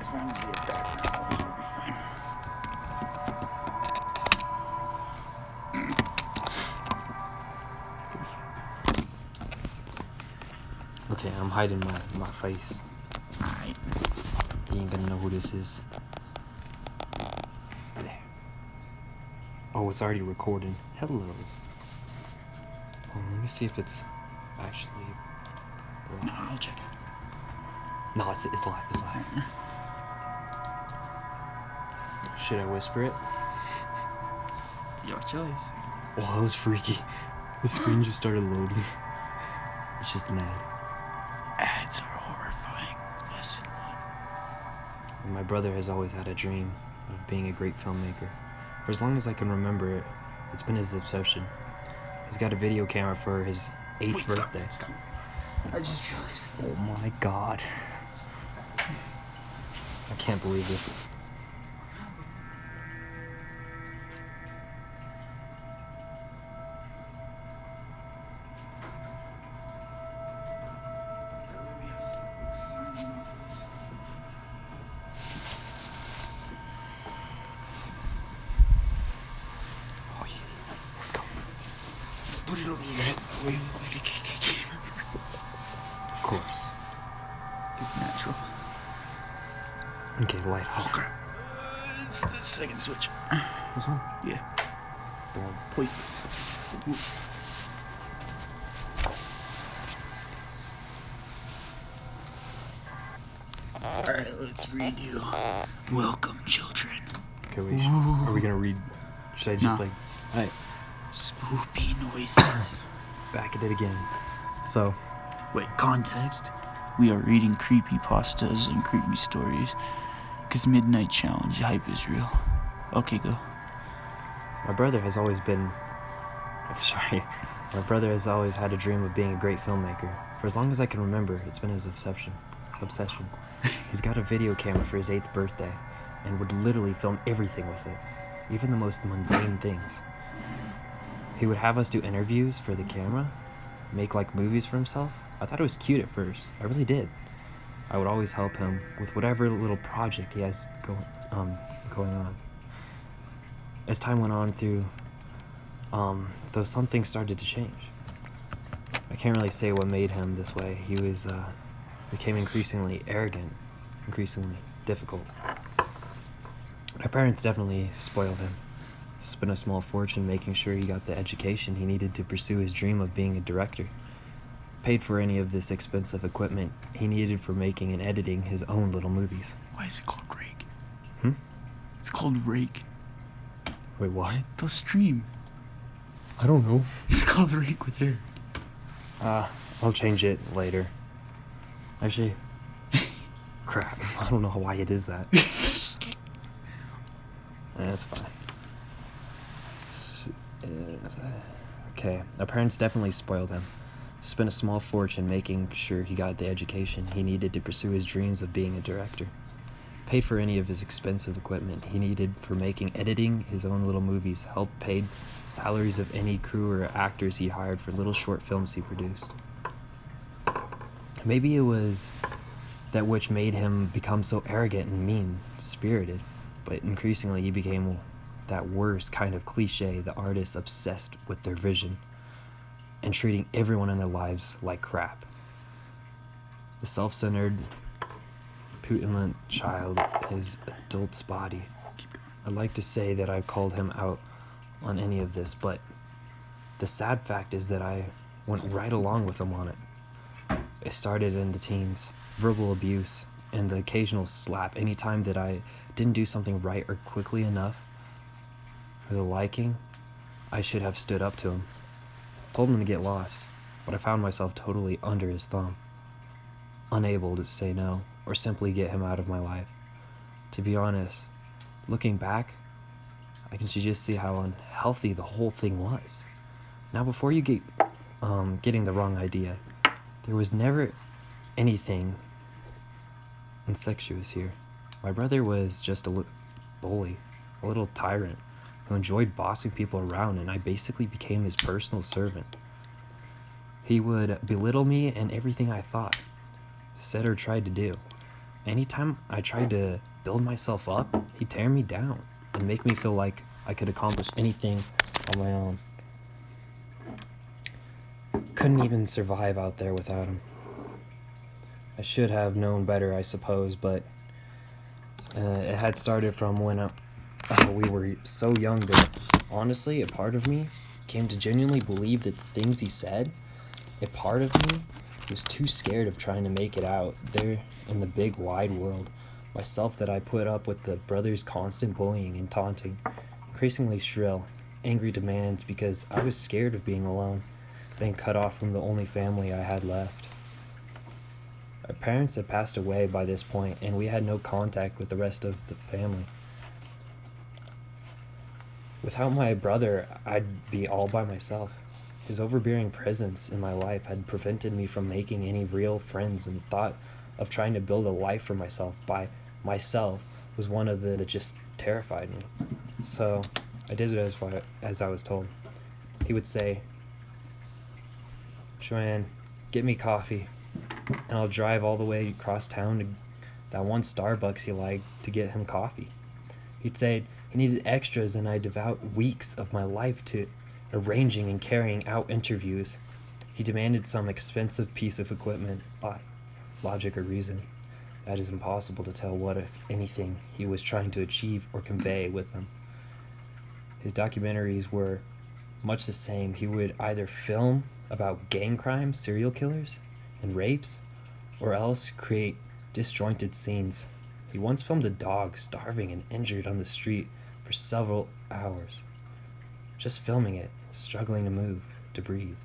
As long as we have background noise, we'll be fine. Okay, I'm hiding my face. Alright. You ain't gonna know who this is. There. Oh, it's already recording. Hello. Let me see if it's actually live. No, I'll check it. No, it's live. It's live. Should I whisper it? It's your choice. Well, that was freaky. The screen just started loading. It's just an ad. Ads are horrifying. Lesson 1. My brother has always had a dream of being a great filmmaker. For as long as I can remember it, it's been his obsession. He's got a video camera for his 8th birthday. Stop. I just realized. Oh my god. I can't believe this. Oh yeah, let's go. Put it over your head. That way you look like a KKK. Of course. It's natural. Okay, light Oh off. crap. It's the second switch. This one? Yeah. Boom. Point. Alright, let's read you. Welcome, children. Okay, wait. Are we gonna read? Should I just No. Alright, Spoopy noises. back at it again. So, Wait, context. We are reading creepy pastas and creepy stories. Cause Midnight Challenge hype is real. Okay, go. my brother has always been. Sorry. My brother has always had a dream of being a great filmmaker. For as long as I can remember, it's been his obsession. He's got a video camera for his 8th birthday and would literally film everything with it, even the most mundane things. He would have us do interviews for the camera, make like movies for himself. I thought it was cute at first. I really did. I would always help him with whatever little project he has going on. As time went on though some things started to change. I can't really say what made him this way. He became increasingly arrogant, increasingly difficult. My parents definitely spoiled him. Spent a small fortune making sure he got the education he needed to pursue his dream of being a director. Paid for any of this expensive equipment he needed for making and editing his own little movies. Why is it called Rake? Hmm? It's called Rake. Wait, what? The stream. I don't know. It's called Rake with her. I'll change it later. Actually, crap. I don't know why it is that. That's fine. Okay, our parents definitely spoiled him. Spent a small fortune making sure he got the education he needed to pursue his dreams of being a director. Paid for any of his expensive equipment he needed for making, editing his own little movies. Helped paid salaries of any crew or actors he hired for little short films he produced. Maybe it was that which made him become so arrogant and mean-spirited, but increasingly he became that worst kind of cliche, the artist obsessed with their vision and treating everyone in their lives like crap. The self-centered, petulant child, his adult's body. I'd like to say that I called him out on any of this, but the sad fact is that I went right along with him on it. It started in the teens, verbal abuse, and the occasional slap anytime that I didn't do something right or quickly enough for the liking. I should have stood up to him, told him to get lost, but I found myself totally under his thumb, unable to say no or simply get him out of my life. To be honest, looking back, I can just see how unhealthy the whole thing was. Now, before you get getting the wrong idea, there was never anything incestuous here. My brother was just a bully, a little tyrant who enjoyed bossing people around, and I basically became his personal servant. He would belittle me and everything I thought, said, or tried to do. Anytime I tried to build myself up, he'd tear me down and make me feel like I could accomplish anything on my own. Couldn't even survive out there without him. I should have known better, I suppose, but it had started from when we were so young that, honestly, a part of me came to genuinely believe that the things he said, a part of me was too scared of trying to make it out there in the big wide world. Myself that I put up with the brothers' constant bullying and taunting, increasingly shrill, angry demands because I was scared of being alone, being cut off from the only family I had left. Our parents had passed away by this point, and we had no contact with the rest of the family. Without my brother, I'd be all by myself. His overbearing presence in my life had prevented me from making any real friends, and the thought of trying to build a life for myself by myself was one of the that just terrified me. So I did as I was told. He would say, "Joanne, get me coffee, and I'll drive all the way across town to that one Starbucks he liked to get him coffee." He'd say he needed extras, and I'd devote weeks of my life to arranging and carrying out interviews. He demanded some expensive piece of equipment, logic or reason. That is impossible to tell what, if anything, he was trying to achieve or convey with them. His documentaries were much the same. He would either film about gang crimes, serial killers, and rapes, or else create disjointed scenes. He once filmed a dog starving and injured on the street for several hours. Just filming it, struggling to move, to breathe.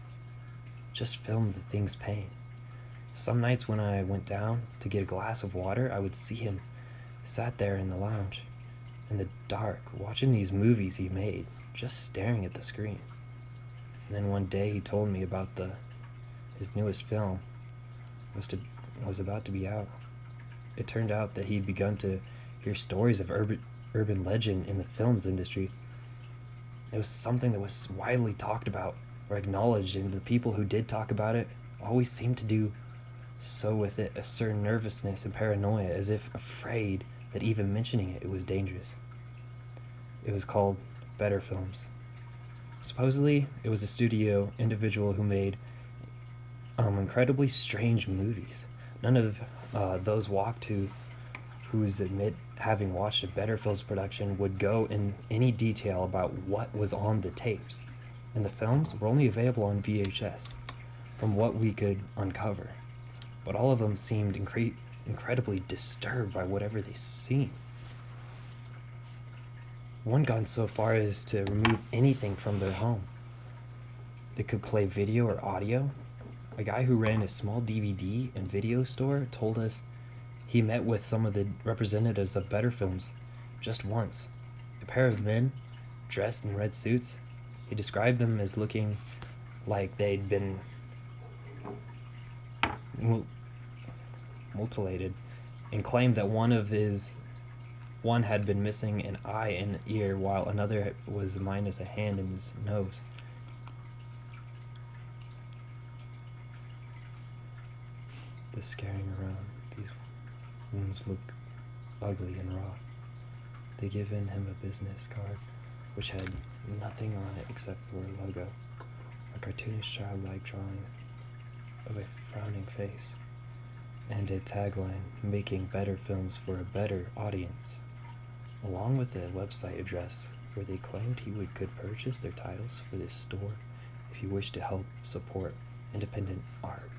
Just film the thing's pain. Some nights when I went down to get a glass of water, I would see him sat there in the lounge, in the dark, watching these movies he made, just staring at the screen. And then one day he told me about his newest film was about to be out. It turned out that he'd begun to hear stories of urban legend in the films industry. It was something that was widely talked about or acknowledged, and the people who did talk about it always seemed to do so with it a certain nervousness and paranoia, as if afraid that even mentioning it was dangerous. It was called Better Films. Supposedly, it was a studio individual who made incredibly strange movies. None of those whose admit having watched a Better Films production would go in any detail about what was on the tapes, and the films were only available on VHS, from what we could uncover. But all of them seemed incredibly disturbed by whatever they seen. One gone so far as to remove anything from their home that could play video or audio. A guy who ran a small DVD and video store told us he met with some of the representatives of Better Films just once. A pair of men dressed in red suits. He described them as looking like they'd been mutilated, and claimed that one had been missing an eye and ear, while another was minus a hand and his nose. The scaring around. These wounds look ugly and raw. They given him a business card, which had nothing on it except for a logo, a cartoonish childlike drawing of a frowning face, and a tagline, "Making better films for a better audience," along with a website address where they claimed could purchase their titles for this store if he wished to help support independent art.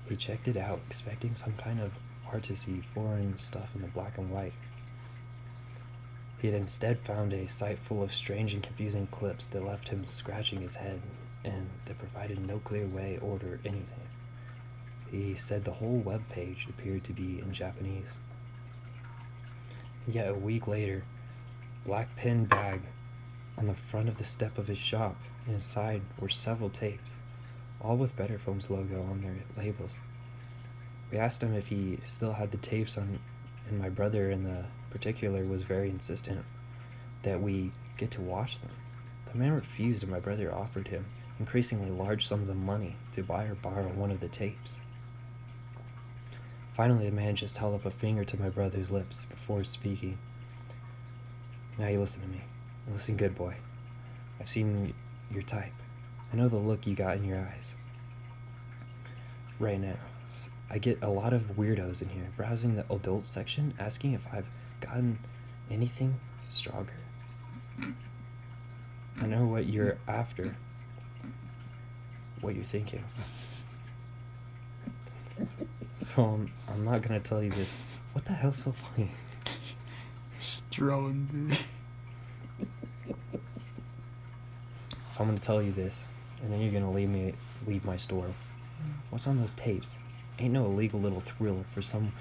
He checked it out, expecting some kind of artsy foreign stuff in the black and white. He had instead found a site full of strange and confusing clips that left him scratching his head, and that provided no clear way, order, anything. He said the whole web page appeared to be in Japanese. And yet a week later, black pin bag on the front of the step of his shop, and inside were several tapes, all with Better Films logo on their labels. We asked him if he still had the tapes on, and my brother in the particular was very insistent that we get to watch them. The man refused, and my brother offered him increasingly large sums of money to buy or borrow one of the tapes. Finally, the man just held up a finger to my brother's lips before speaking. Now you listen to me. Listen good, boy. I've seen your type. I know the look you got in your eyes. Right now, I get a lot of weirdos in here browsing the adult section asking if I've gotten anything stronger. I know what you're after, what you're thinking. So I'm not gonna tell you this. What the hell's so funny? Stronger. So I'm gonna tell you this, and then you're gonna leave my store. What's on those tapes? Ain't no illegal little thriller for some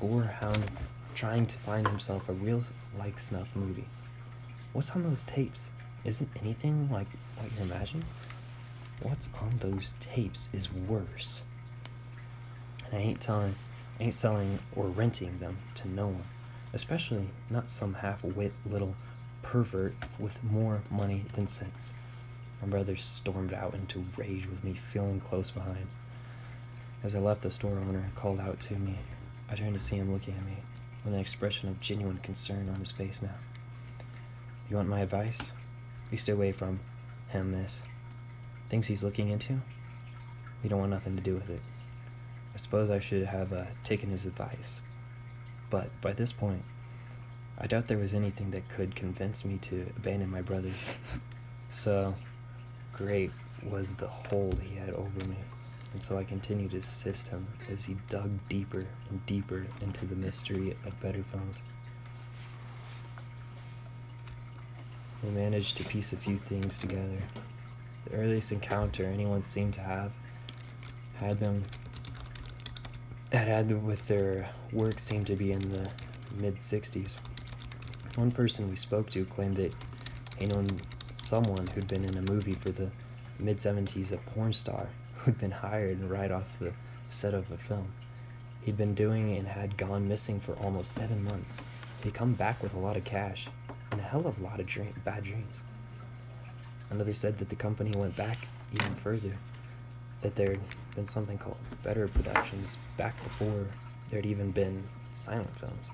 gorehound trying to find himself a real like snuff movie. What's on those tapes? Isn't anything like what you imagine? What's on those tapes is worse. And I ain't selling or renting them to no one, especially not some half-wit little pervert with more money than sense. My brother stormed out into rage with me feeling close behind. As I left, the store owner called out to me. I turned to see him looking at me with an expression of genuine concern on his face now. You want my advice? You stay away from him, miss. Things he's looking into? We don't want nothing to do with it. I suppose I should have taken his advice. But by this point, I doubt there was anything that could convince me to abandon my brothers. So great was the hold he had over me, and so I continued to assist him as he dug deeper and deeper into the mystery of better films. We managed to piece a few things together. The earliest encounter anyone seemed to have had with their work seemed to be in the mid-60s. One person we spoke to claimed that he known someone who'd been in a movie for the mid-70s, a porn star who'd been hired right off the set of a film. He'd been doing it and had gone missing for almost 7 months. He'd come back with a lot of cash and a hell of a lot of bad dreams. Another said that the company went back even further, that there'd been something called Better Productions back before there'd even been silent films.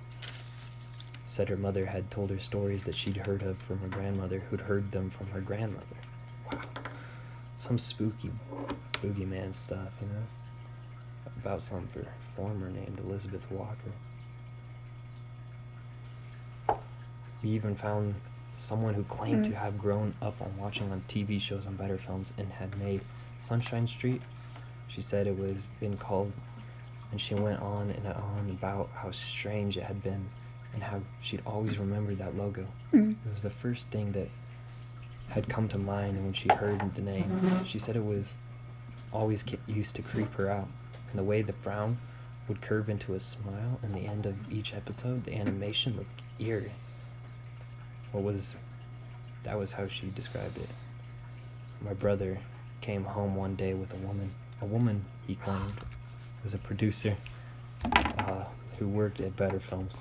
Said her mother had told her stories that she'd heard of from her grandmother, who'd heard them from her grandmother. Wow. Some spooky boogeyman stuff, you know? About some performer named Elizabeth Walker. We even found someone who claimed to have grown up on watching on TV shows on Better Films and had made Sunshine Street. She said it was been called, and she went on and on about how strange it had been and how she'd always remembered that logo. It was the first thing that had come to mind when she heard the name. She said it was always used to creep her out, and the way the frown would curve into a smile in the end of each episode, the animation looked eerie. That was how she described it. My brother came home one day with a woman he claimed was a producer who worked at Better Films.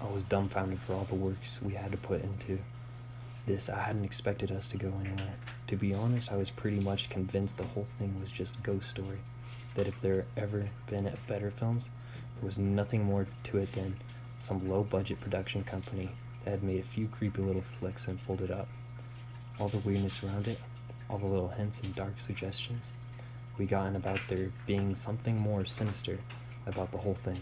I was dumbfounded for all the works we had to put into this. I hadn't expected us to go anywhere. To be honest, I was pretty much convinced the whole thing was just a ghost story, that if there ever been a Better Films, there was nothing more to it than some low-budget production company that had made a few creepy little flicks and folded up. All the weirdness around it, all the little hints and dark suggestions we gotten about there being something more sinister about the whole thing.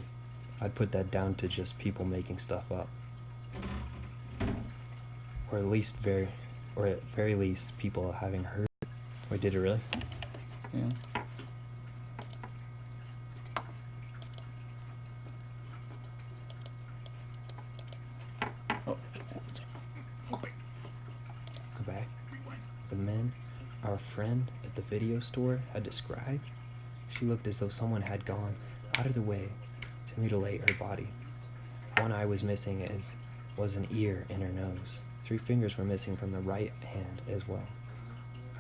I'd put that down to just people making stuff up. Or at very least, people having heard. Wait, did it really? Yeah. Oh. Go back. The men our friend at the video store had described, she looked as though someone had gone out of the way to mutilate her body. One eye was missing, as was an ear and her nose. 3 fingers were missing from the right hand as well.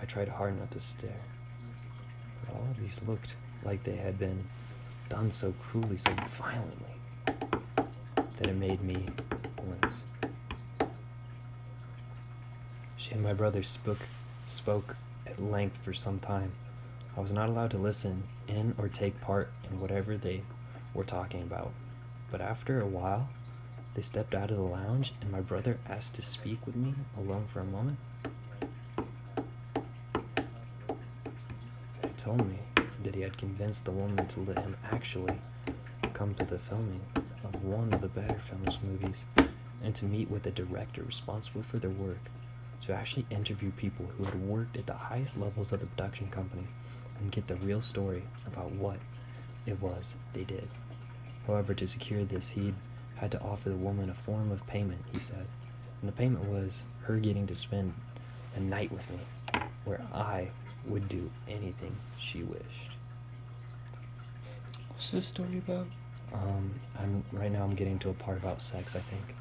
I tried hard not to stare, but all of these looked like they had been done so cruelly, so violently, that it made me wince. She and my brother spoke at length for some time. I was not allowed to listen in or take part in whatever they were talking about. But after a while, they stepped out of the lounge, and my brother asked to speak with me alone for a moment. He told me that he had convinced the woman to let him actually come to the filming of one of the Better Films movies and to meet with the director responsible for their work, to actually interview people who had worked at the highest levels of the production company and get the real story about what it was they did. However, to secure this, he had to offer the woman a form of payment, he said, and the payment was her getting to spend a night with me, where I would do anything she wished. What's this story about? Right now I'm getting to a part about sex, I think,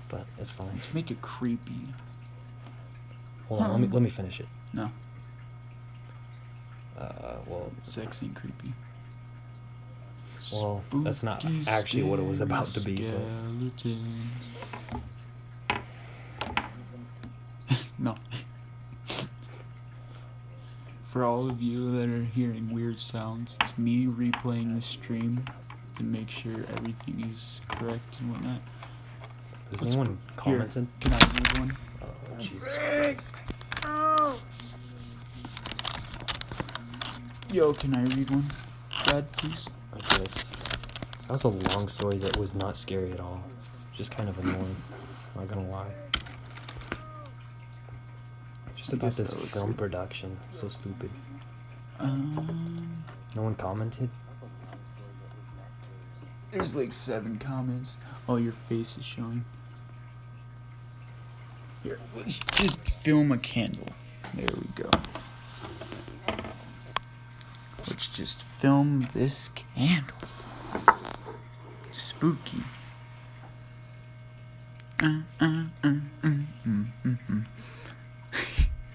but it's fine. Let's make it creepy. Hold on, let me finish it. No. Well, Sex ain't creepy. Well, that's not actually what it was about to be. Skeleton. No. For all of you that are hearing weird sounds, it's me replaying the stream to make sure everything is correct and whatnot. Has anyone commented? Can I read one? Oh, Jesus Christ. Yo, can I read one? Brad, please. I guess. That was a long story that was not scary at all. Just kind of annoying. Not gonna lie. Just about this film production. So stupid. No one commented? There's like 7 comments. Oh, your face is showing. Here, let's just film a candle. There we go. Let's just film this candle. Spooky.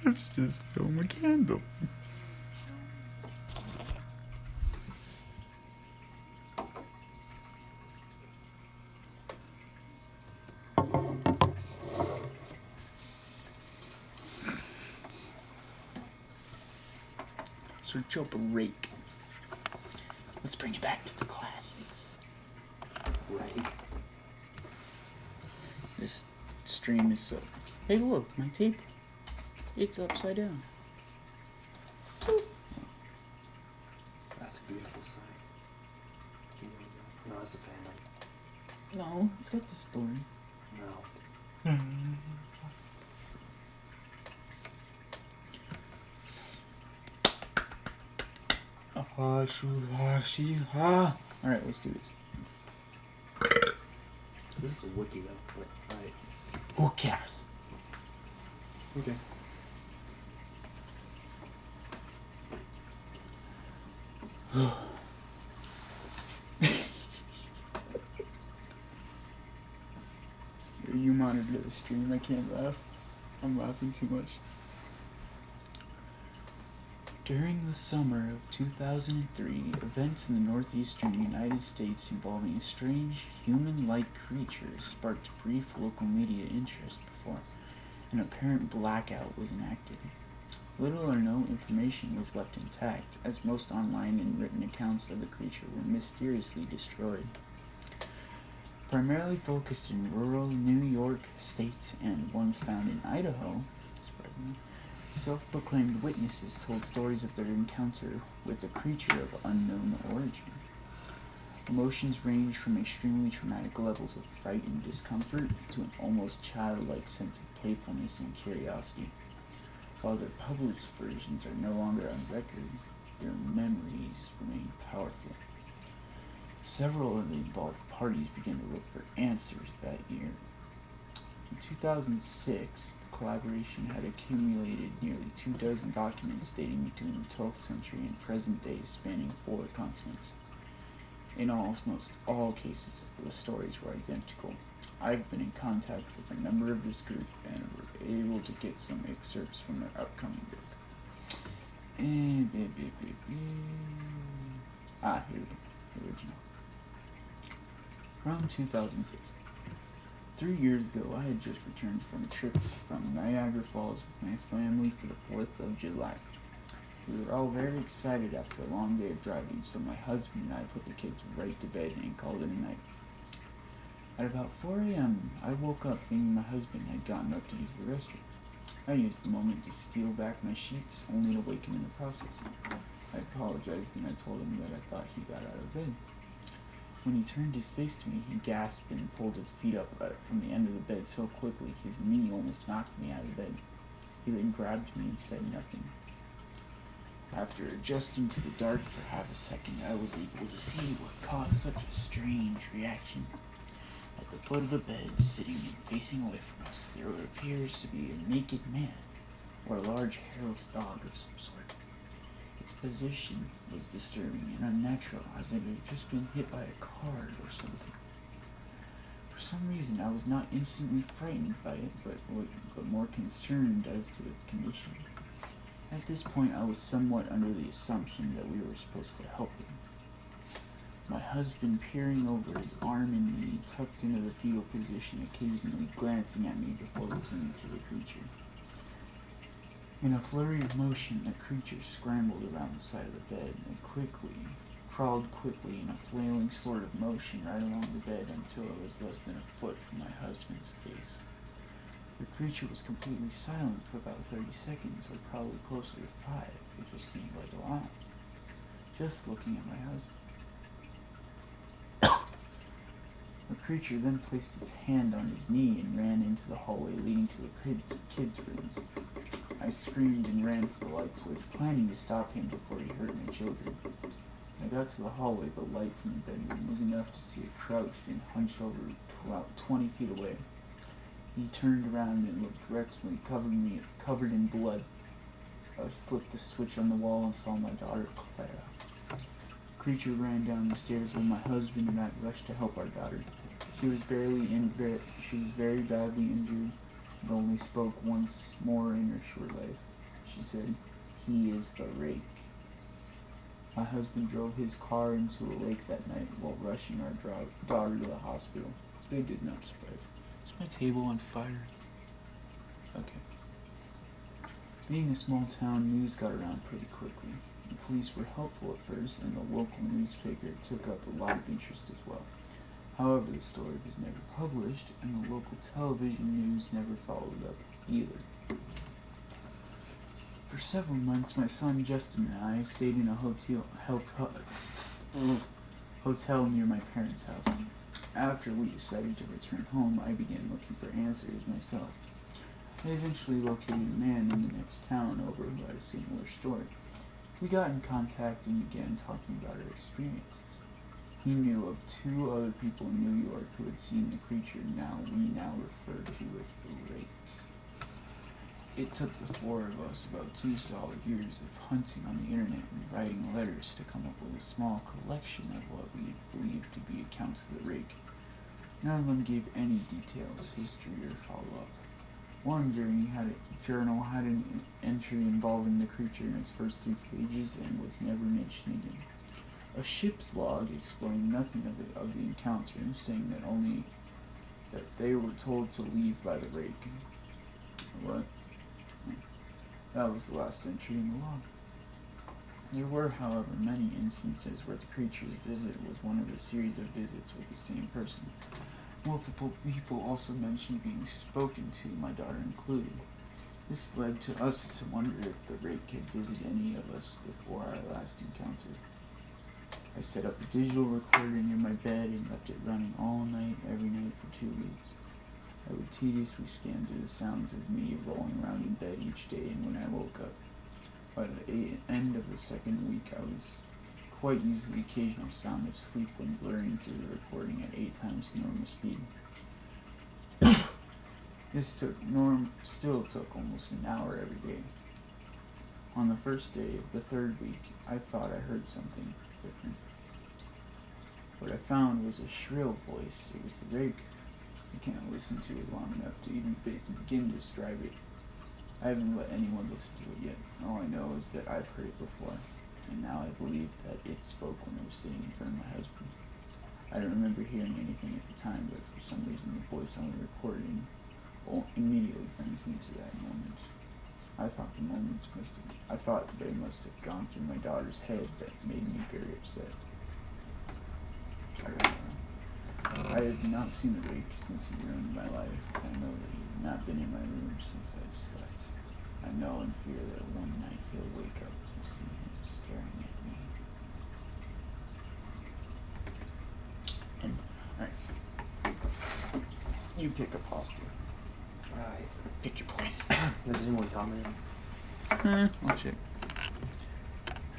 Let's just film a candle. Search up a rake. Let's bring it back to the classics. Rake. This stream is so... Hey look, my tape. It's upside down. That's a beautiful sight. No, that's a phantom. No, it's got the story. No. Alright, let's do this. This is a wiki though. Right. Who cares? Okay. You monitor the stream, I can't laugh. I'm laughing too much. During the summer of 2003, events in the northeastern United States involving a strange, human-like creature sparked brief local media interest before an apparent blackout was enacted. Little or no information was left intact, as most online and written accounts of the creature were mysteriously destroyed. Primarily focused in rural New York State and ones found in Idaho, self-proclaimed witnesses told stories of their encounter with a creature of unknown origin. Emotions ranged from extremely traumatic levels of fright and discomfort to an almost childlike sense of playfulness and curiosity. While their published versions are no longer on record, their memories remain powerful. Several of the involved parties began to look for answers that year. In 2006, the collaboration had accumulated nearly 24 documents dating between the 12th century and present day, spanning 4 continents. In almost all cases, the stories were identical. I've been in contact with a member of this group and were able to get some excerpts from their upcoming book. Here we go. The original. From 2006. 3 years ago, I had just returned from a trip from Niagara Falls with my family for the 4th of July. We were all very excited after a long day of driving, so my husband and I put the kids right to bed and called it a night. At about 4 a.m., I woke up thinking my husband had gotten up to use the restroom. I used the moment to steal back my sheets, only to wake him in the process. I apologized and I told him that I thought he got out of bed. When he turned his face to me, he gasped and pulled his feet up from the end of the bed so quickly his knee almost knocked me out of bed. He then grabbed me and said nothing. After adjusting to the dark for half a second, I was able to see what caused such a strange reaction. At the foot of the bed, sitting and facing away from us, there appears to be a naked man, or a large hairless dog of some sort. Its position was disturbing and unnatural, as if it had just been hit by a car or something. For some reason, I was not instantly frightened by it, but more concerned as to its condition. At this point, I was somewhat under the assumption that we were supposed to help him. My husband, peering over his arm and knee, tucked into the fetal position, occasionally glancing at me before returning to the creature. In a flurry of motion, the creature scrambled around the side of the bed and crawled quickly in a flailing sort of motion right along the bed until it was less than a foot from my husband's face. The creature was completely silent for about 30 seconds, or probably closer to 5. It just seemed like a lot. Just looking at my husband. The creature then placed its hand on his knee and ran into the hallway leading to the kids' rooms. I screamed and ran for the light switch, planning to stop him before he hurt my children. When I got to the hallway, the light from the bedroom was enough to see it crouched and hunched over about 20 feet away. He turned around and looked directly, covered in blood. I flipped the switch on the wall and saw my daughter, Clara. The creature ran down the stairs when my husband and I rushed to help our daughter. She was very badly injured and only spoke once more in her short life. She said, "He is the rake." My husband drove his car into a lake that night while rushing our daughter to the hospital. They did not survive. Is my table on fire? Okay. Being a small town, news got around pretty quickly. The police were helpful at first, and the local newspaper took up a lot of interest as well. However, the story was never published, and the local television news never followed up either. For several months, my son Justin and I stayed in a hotel near my parents' house. After we decided to return home, I began looking for answers myself. I eventually located a man in the next town over who had a similar story. We got in contact and began talking about our experiences. He knew of 2 other people in New York who had seen the creature we now refer to as the rake. It took the 4 of us about 2 solid years of hunting on the internet and writing letters to come up with a small collection of what we believed to be accounts of the rake. None of them gave any details, history, or follow-up. One journal had an entry involving the creature in its first 3 pages and was never mentioned again. A ship's log explained nothing of the encounter, saying that only that they were told to leave by the rake. What? That was the last entry in the log. There were, however, many instances where the creature's visit was one of a series of visits with the same person. Multiple people also mentioned being spoken to, my daughter included. This led to us to wonder if the rake had visited any of us before our last encounter. I set up a digital recorder near my bed and left it running all night, every night for 2 weeks. I would tediously scan through the sounds of me rolling around in bed each day, and when I woke up, by the end of the 2nd week, I was quite used to the occasional sound of sleep when blurring through the recording at 8 times the normal speed. This still took almost an hour every day. On the first day of the 3rd week, I thought I heard something different. What I found was a shrill voice. It was the rake. I can't listen to it long enough to even begin to describe it. I haven't let anyone listen to it yet. All I know is that I've heard it before, and now I believe that it spoke when I was sitting in front of my husband. I don't remember hearing anything at the time, but for some reason the voice on the recording immediately brings me to that moment. I thought they must have gone through my daughter's head that made me very upset. I have not seen the rake since he ruined my life. I know that he has not been in my room since I've slept. I know and fear that one night he'll wake up to see him staring at me. And, alright. You pick a posture. Alright. Pick your poison. Does anyone comment? I'll check.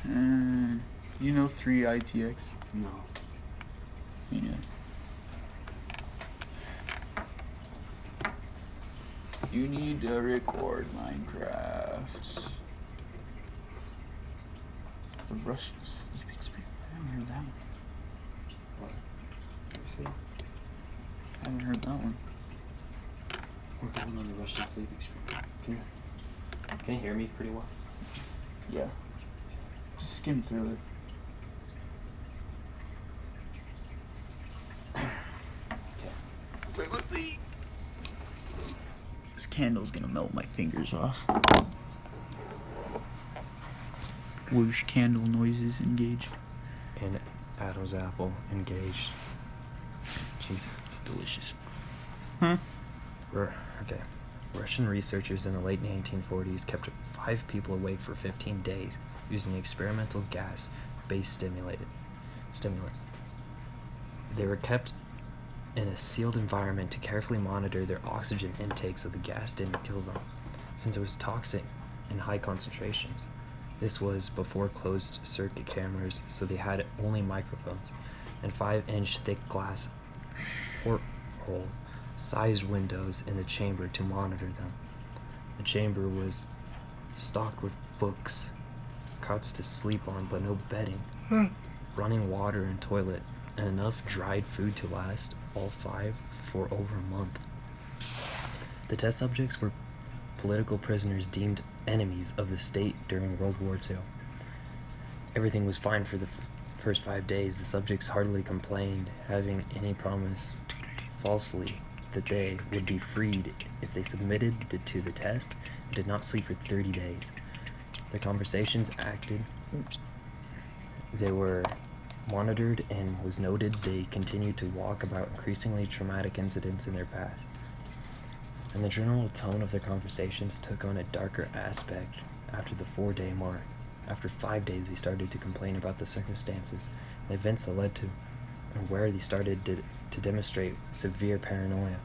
You know 3ITX? No. Me neither. You need to record Minecraft. The Russian sleep experiment. I haven't heard that one. What? Ever see? I haven't heard that one. We're going on the Russian sleep experiment. Can you hear me pretty well? Yeah. Just skim through it. Okay. Wait, let me. This candle's gonna melt my fingers off. Whoosh, candle noises engaged. And Adam's apple engaged. Jeez. Delicious. Huh? Okay. Russian researchers in the late 1940s kept 5 people awake for 15 days using experimental gas-based stimulant. They were kept in a sealed environment to carefully monitor their oxygen intake so the gas didn't kill them, since it was toxic in high concentrations. This was before closed circuit cameras, so they had only microphones and 5-inch thick glass porthole sized windows in the chamber to monitor them. The chamber was stocked with books, cots to sleep on but no bedding, running water and toilet, and enough dried food to last all 5 for over a month. The test subjects were political prisoners deemed enemies of the state during World War II. Everything was fine for the first 5 days. The subjects heartily complained, having any promise falsely that they would be freed if they submitted to the test and did not sleep for 30 days. Their conversations they were monitored, and was noted they continued to walk about increasingly traumatic incidents in their past. And the general tone of their conversations took on a darker aspect after the 4-day mark. After 5 days, they started to complain about the circumstances and events that led to and where they started to demonstrate severe paranoia.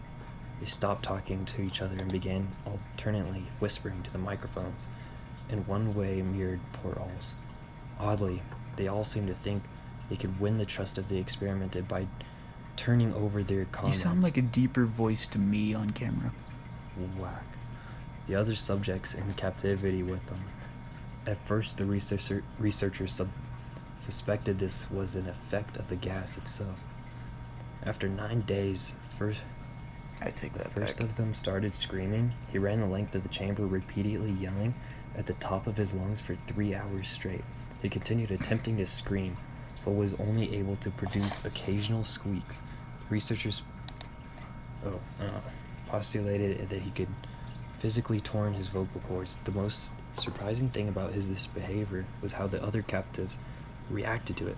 They stopped talking to each other and began alternately whispering to the microphones in one-way mirrored portholes. Oddly, they all seemed to think they could win the trust of the experimented by turning over their comments. You sound like a deeper voice to me on camera. Whack. The other subjects in captivity with them. At first, the researchers suspected this was an effect of the gas itself. After 9 days, I take that first back. of them started screaming. He ran the length of the chamber, repeatedly yelling at the top of his lungs for 3 hours straight. He continued attempting to scream, but was only able to produce occasional squeaks. Researchers postulated that he could physically torn his vocal cords. The most surprising thing about this behavior was how the other captives reacted to it,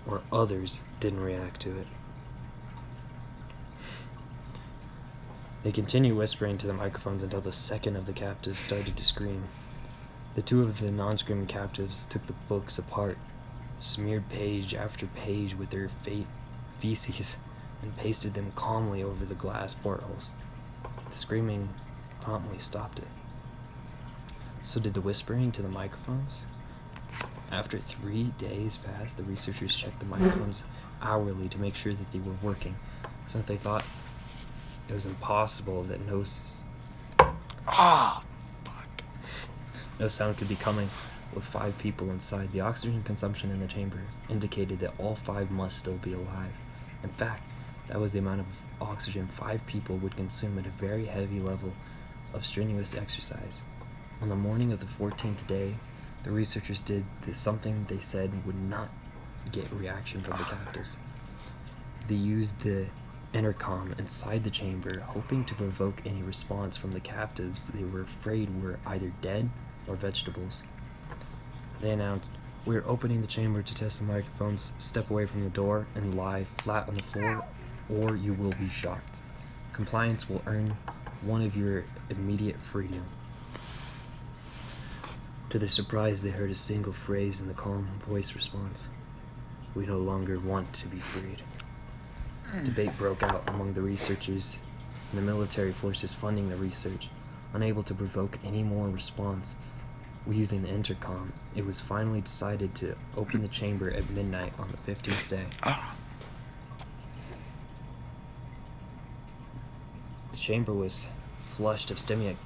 or others didn't react to it. They continued whispering to the microphones until the second of the captives started to scream. The 2 of the non-screaming captives took the books apart, smeared page after page with their feces, and pasted them calmly over the glass portholes. The screaming promptly stopped it. So did the whispering to the microphones. After 3 days passed, the researchers checked the microphones hourly to make sure that they were working, since they thought it was impossible that no sound could be coming with 5 people inside. The oxygen consumption in the chamber indicated that all 5 must still be alive. In fact, that was the amount of oxygen 5 people would consume at a very heavy level of strenuous exercise. On the morning of the 14th day, the researchers did something they said would not get reaction from the captives. They used the intercom inside the chamber, hoping to provoke any response from the captives they were afraid were either dead or vegetables. They announced, "We're opening the chamber to test the microphones. Step away from the door and lie flat on the floor, or you will be shocked. Compliance will earn one of your immediate freedom." To their surprise, they heard a single phrase in the calm voice response: "We no longer want to be freed." Debate broke out among the researchers and the military forces funding the research. Unable to provoke any more response using the intercom, it was finally decided to open the chamber at midnight on the 15th day. The chamber was flushed of stimulant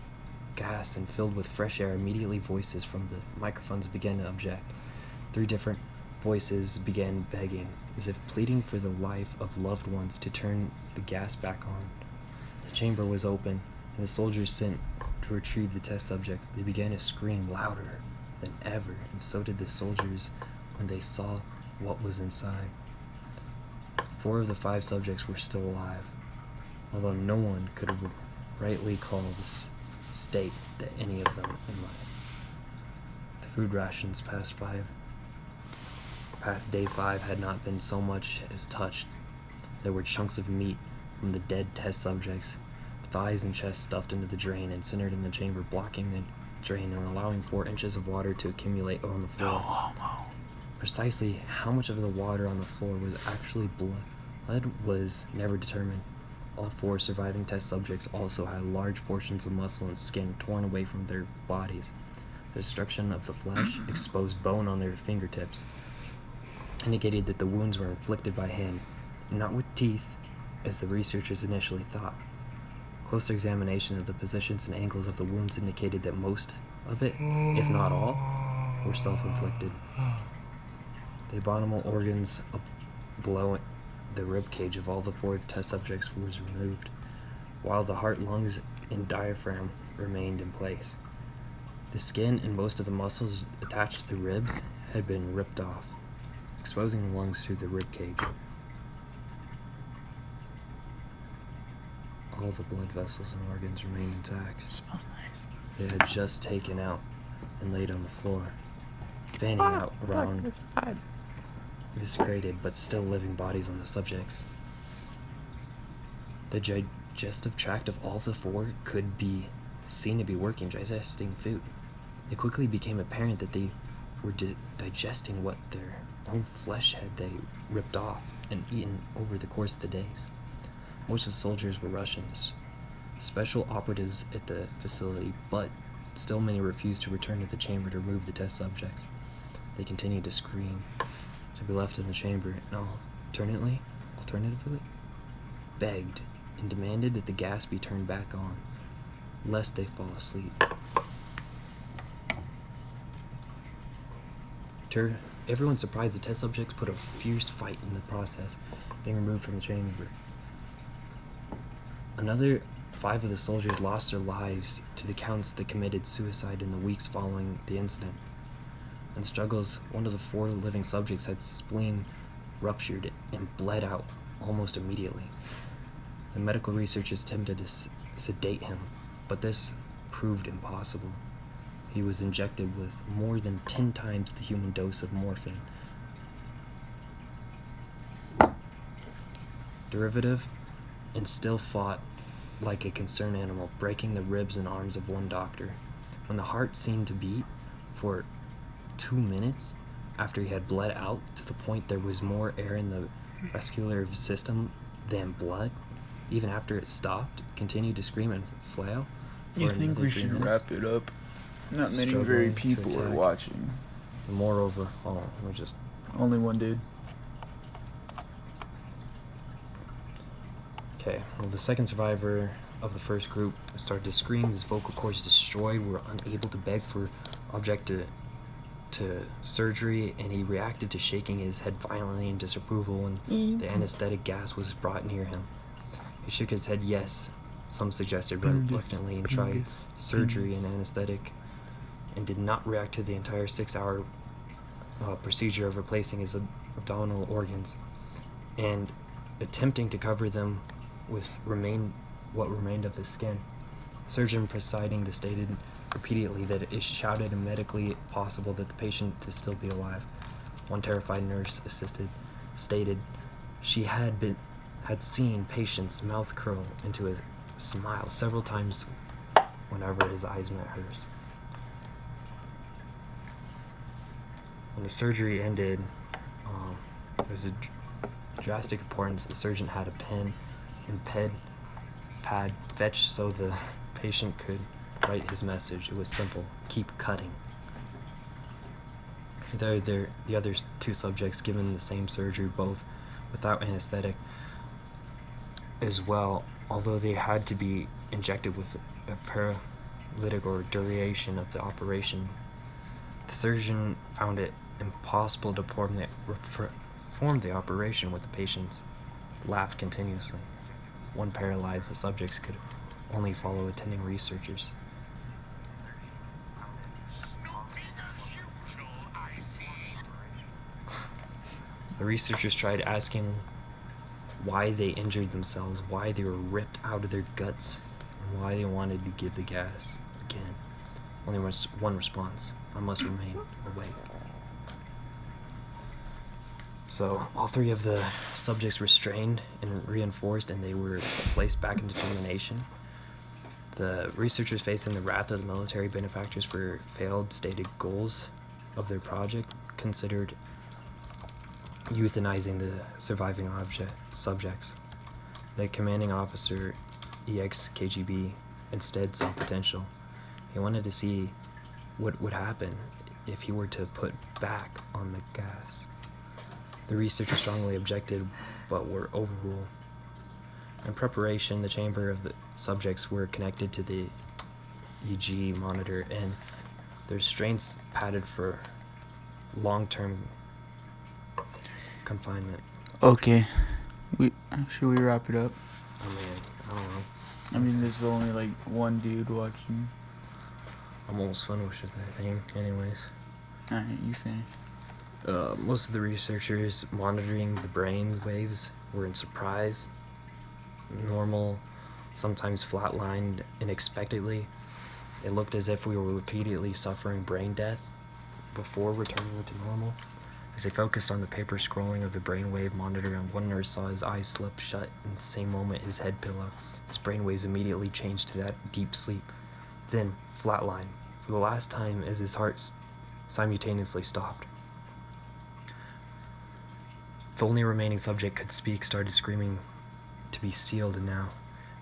gas and filled with fresh air. Immediately, voices from the microphones began to object. 3 different voices began begging, as if pleading for the life of loved ones, to turn the gas back on. The chamber was open, and the soldiers sent to retrieve the test subjects. They began to scream louder than ever, and so did the soldiers when they saw what was inside. 4 of the 5 subjects were still alive, although no one could rightly call this state that any of them in life. The food rations past day 5 had not been so much as touched. There were chunks of meat from the dead test subjects, thighs and chest stuffed into the drain and centered in the chamber, blocking the drain and allowing 4 inches of water to accumulate on the floor. Precisely how much of the water on the floor was actually blood was never determined. All 4 surviving test subjects also had large portions of muscle and skin torn away from their bodies. The destruction of the flesh, exposed bone on their fingertips, indicated that the wounds were inflicted by hand, not with teeth, as the researchers initially thought. Closer examination of the positions and angles of the wounds indicated that most of it, if not all, were self-inflicted. The abdominal organs below the rib cage of all the 4 test subjects was removed, while the heart, lungs, and diaphragm remained in place. The skin and most of the muscles attached to the ribs had been ripped off, exposing the lungs through the rib cage. All the blood vessels and organs remained intact. Smells nice. They had just taken out and laid on the floor, fanning out around eviscerated but still living bodies on the subjects. The digestive tract of all the 4 could be seen to be working, digesting food. It quickly became apparent that they were digesting what their own flesh had they ripped off and eaten over the course of the days. Most of the soldiers were Russians, special operatives at the facility, but still many refused to return to the chamber to remove the test subjects. They continued to scream to be left in the chamber, and alternatively, begged and demanded that the gas be turned back on, lest they fall asleep. Everyone surprised, the test subjects put a fierce fight in the process, being removed from the chamber. Another 5 of the soldiers lost their lives to the counts that committed suicide in the weeks following the incident. In the struggles, one of the 4 living subjects had spleen ruptured and bled out almost immediately. The medical researchers attempted to sedate him, but this proved impossible. He was injected with more than 10 times the human dose of morphine. Derivative, and still fought like a concerned animal, breaking the ribs and arms of one doctor. When the heart seemed to beat for 2 minutes after he had bled out to the point there was more air in the vascular system than blood, even after it stopped, continued to scream and flail. You think we should wrap it up? Not many very people are watching. Moreover, we're just... Only one dude. Okay, well, the second survivor of the first group started to scream, his vocal cords destroyed, were unable to beg for object to surgery, and he reacted to shaking his head violently in disapproval when the anesthetic gas was brought near him. He shook his head yes, some suggested reluctantly, and tried surgery and anesthetic, and did not react to the entire 6-hour procedure of replacing his abdominal organs, and attempting to cover them with what remained of his skin. Surgeon presiding stated repeatedly that it shouted and medically possible that the patient to still be alive. One terrified nurse stated she had seen patient's mouth curl into a smile several times whenever his eyes met hers. When the surgery ended, it was of drastic importance. The surgeon had a pen and pad fetched so the patient could write his message. It was simple: keep cutting. The other two subjects given the same surgery, both without anesthetic as well, although they had to be injected with a paralytic or duration of the operation. The surgeon found it impossible to perform the operation with the patients laughed continuously. One paralyzed, the subjects could only follow attending researchers. The researchers tried asking why they injured themselves, why they were ripped out of their guts, and why they wanted to give the gas again. Only one response: I must remain awake. So all three of the subjects were restrained and reinforced, and they were placed back into termination. The researchers, facing the wrath of the military benefactors for failed stated goals of their project, considered euthanizing the surviving subjects. The commanding officer, ex-KGB, instead saw potential. He wanted to see what would happen if he were to put back on the gas. The researchers strongly objected, but were overruled. In preparation, the chamber of the subjects were connected to the EG monitor, and their restraints padded for long-term confinement. Okay, should we wrap it up? I mean, I don't know. I mean, there's only like one dude watching. I'm almost finished with that thing, anyways. Alright, you finish. Most of the researchers monitoring the brain waves were in surprise, normal, sometimes flatlined unexpectedly. It looked as if we were repeatedly suffering brain death before returning to normal. As they focused on the paper scrolling of the brainwave monitor, and one nurse saw his eyes slip shut in the same moment his head pillow. His brainwaves immediately changed to that deep sleep, then flatline for the last time as his heart simultaneously stopped. The only remaining subject could speak started screaming to be sealed, and now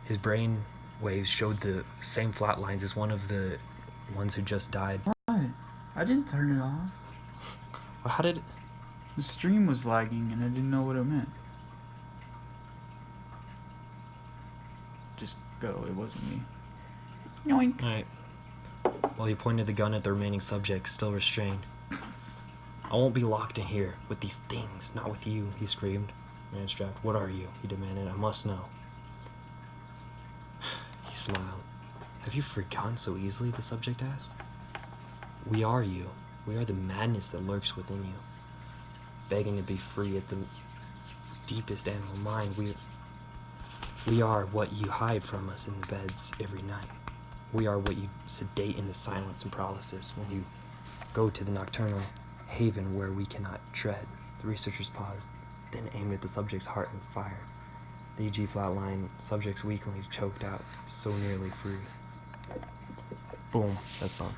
his brain waves showed the same flat lines as one of the ones who just died. What? I didn't turn it off. Well, how did... The stream was lagging and I didn't know what it meant. Just go, it wasn't me. Yoink. Alright. Well, he pointed the gun at the remaining subject, still restrained. I won't be locked in here with these things, not with you, he screamed. Man strapped. What are you? He demanded. I must know. He smiled. Have you forgotten so easily? The subject asked. We are you. We are the madness that lurks within you, begging to be free at the deepest animal mind. We are what you hide from us in the beds every night. We are what you sedate into silence and paralysis when you go to the nocturnal haven where we cannot tread. The researchers paused, then aimed at the subject's heart and fired. The EG flatline, subject's weakly choked out, so nearly free. Boom, that's all.